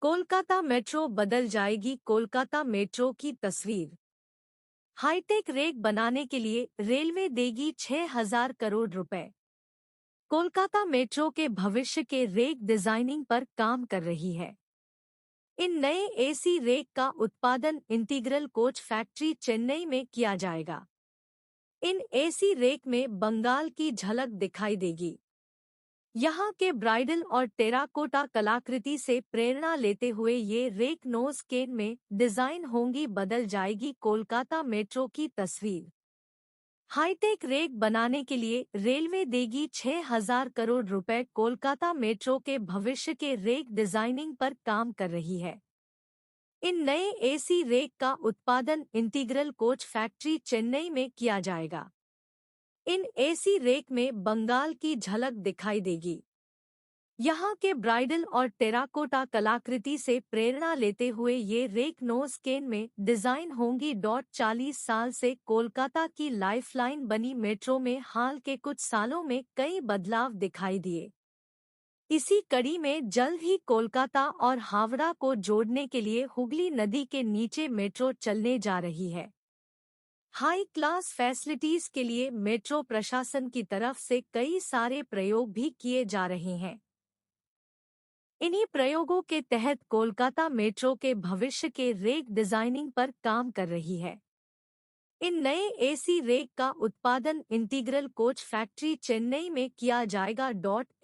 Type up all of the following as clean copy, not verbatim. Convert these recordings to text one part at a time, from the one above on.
Kolkata metro बदल जाएगी Kolkata metro की तस्वीर। हाईटेक रेक बनाने के लिए रेलवे देगी 6,000 करोड़ रुपए। कोलकाता मेट्रो के भविष्य के रेक डिजाइनिंग पर काम कर रही है। इन नए एसी रेक का उत्पादन इंटीग्रल कोच फैक्ट्री चेन्नई में किया जाएगा। इन एसी रेक में बंगाल की झलक दिखाई देगी। यहाँ के ब्राइडल और टेराकोटा कलाकृति से प्रेरणा लेते हुए ये रेक नोज केन में डिजाइन होंगी। बदल जाएगी कोलकाता मेट्रो की तस्वीर। हाईटेक रेक बनाने के लिए रेलवे देगी 6,000 करोड़ रुपए। कोलकाता मेट्रो के भविष्य के रेक डिजाइनिंग पर काम कर रही है। इन नए एसी रेक का उत्पादन इंटीग्रल कोच फैक्ट्री चेन्नई में किया जाएगा। इन एसी रेक में बंगाल की झलक दिखाई देगी। यहाँ के ब्राइडल और टेराकोटा कलाकृति से प्रेरणा लेते हुए ये रेक नोज केन में डिजाइन होंगी। 40 साल से कोलकाता की लाइफलाइन बनी मेट्रो में हाल के कुछ सालों में कई बदलाव दिखाई दिए। इसी कड़ी में जल्द ही कोलकाता और हावड़ा को जोड़ने के लिए हुगली नदी के नीचे मेट्रो चलने जा रही है। हाई क्लास फैसिलिटीज के लिए मेट्रो प्रशासन की तरफ से कई सारे प्रयोग भी किए जा रहे हैं। इन्हीं प्रयोगों के तहत कोलकाता मेट्रो के भविष्य के रेक डिजाइनिंग पर काम कर रही है। इन नए एसी रेक का उत्पादन इंटीग्रल कोच फैक्ट्री चेन्नई में किया जाएगा।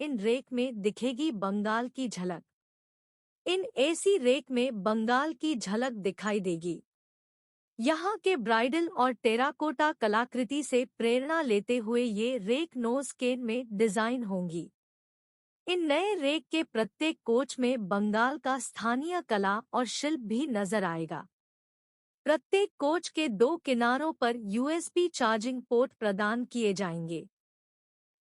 इन रेक में दिखेगी बंगाल की झलक। इन एसी रेक में बंगाल की झलक दिखाई देगी। यहाँ के ब्राइडल और टेराकोटा कलाकृति से प्रेरणा लेते हुए ये रेक नोज केन में डिजाइन होंगी। इन नए रेक के प्रत्येक कोच में बंगाल का स्थानीय कला और शिल्प भी नजर आएगा। प्रत्येक कोच के 2 किनारों पर यूएसबी चार्जिंग पोर्ट प्रदान किए जाएंगे।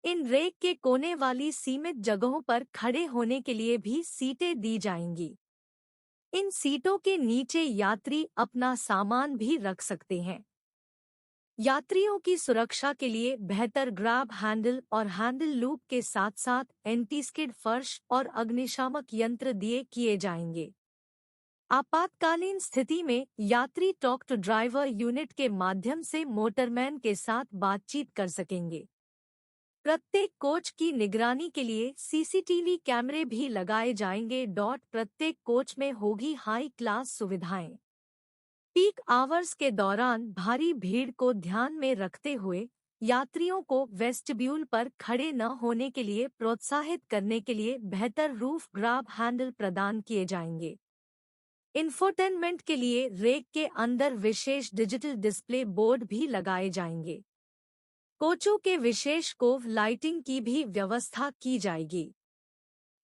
इन रेक के कोने वाली सीमित जगहों पर खड़े होने के लिए भी सीटें दी जाएंगी। इन सीटों के नीचे यात्री अपना सामान भी रख सकते हैं। यात्रियों की सुरक्षा के लिए बेहतर ग्रैब हैंडल और हैंडल लूप के साथ साथ एंटी स्किड फर्श और अग्निशामक यंत्र दिए किए जाएंगे। आपातकालीन स्थिति में यात्री टॉक टू ड्राइवर यूनिट के माध्यम से मोटरमैन के साथ बातचीत कर सकेंगे। प्रत्येक कोच की निगरानी के लिए सीसीटीवी कैमरे भी लगाए जाएंगे। प्रत्येक कोच में होगी हाई क्लास सुविधाएं। पीक आवर्स के दौरान भारी भीड़ को ध्यान में रखते हुए यात्रियों को वेस्टिब्यूल पर खड़े न होने के लिए प्रोत्साहित करने के लिए बेहतर रूफ ग्रैब हैंडल प्रदान किए जाएंगे। इंफोटेनमेंट के लिए रेक के अंदर विशेष डिजिटल डिस्प्ले बोर्ड भी लगाए जाएंगे। कोचों के विशेष कोव लाइटिंग की भी व्यवस्था की जाएगी।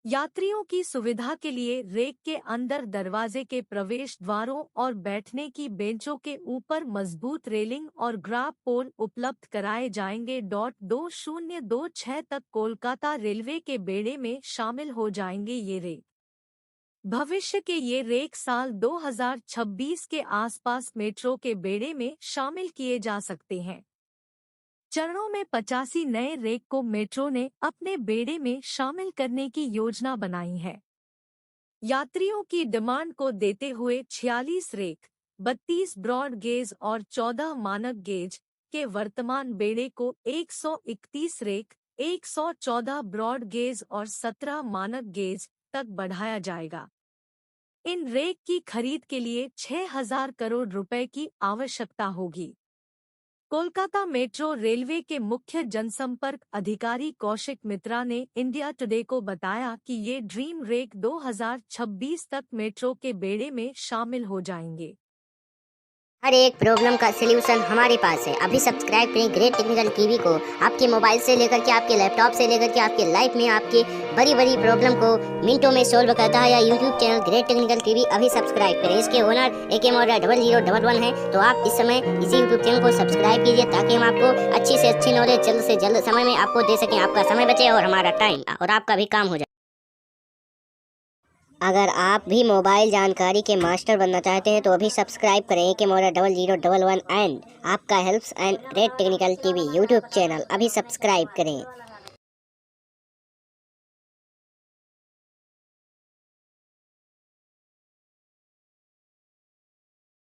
यात्रियों की सुविधा के लिए रेक के अंदर दरवाजे के प्रवेश द्वारों और बैठने की बेंचों के ऊपर मजबूत रेलिंग और ग्रैब पोल उपलब्ध कराए जाएंगे। 2026 तक कोलकाता रेलवे के बेड़े में शामिल हो जाएंगे ये रेक। भविष्य के ये रेक साल 2026 के आसपास मेट्रो के बेड़े में शामिल किए जा सकते हैं। चरणों में 85 नए रेक को मेट्रो ने अपने बेड़े में शामिल करने की योजना बनाई है। यात्रियों की डिमांड को देते हुए 46 रेक, 32 ब्रॉड गेज और 14 मानक गेज के वर्तमान बेड़े को 131 रेक, 114 ब्रॉड गेज और 17 मानक गेज तक बढ़ाया जाएगा। इन रेक की खरीद के लिए 6,000 करोड़ रुपए की आवश्यकता होगी। कोलकाता मेट्रो रेलवे के मुख्य जनसंपर्क अधिकारी कौशिक मित्रा ने इंडिया टुडे को बताया कि ये ड्रीम रेक 2026 तक मेट्रो के बेड़े में शामिल हो जाएंगे। हर एक प्रॉब्लम का सलूशन हमारे पास है। अभी सब्सक्राइब करें ग्रेट टेक्निकल टीवी को। आपके मोबाइल से लेकर के आपके लैपटॉप से लेकर के आपके लाइफ में आपकी बड़ी बड़ी प्रॉब्लम को मिनटों में सॉल्व करता है। या YouTube channel great technical TV अभी सब्सक्राइब करें। इसके ओनर AK मॉडल 0011 है। तो आप इस समय इसी यूट्यूब चैनल को सब्सक्राइब कीजिए ताकि हम आपको अच्छी से अच्छी नॉलेज जल्द से जल्द समय में आपको दे सकें। आपका समय बचे और हमारा टाइम और आपका भी काम हो जाए। अगर आप भी मोबाइल जानकारी के मास्टर बनना चाहते हैं तो अभी सब्सक्राइब करें AK मॉडल 0011 एंड आपका helps and great technical TV YouTube channel अभी सब्सक्राइब करें।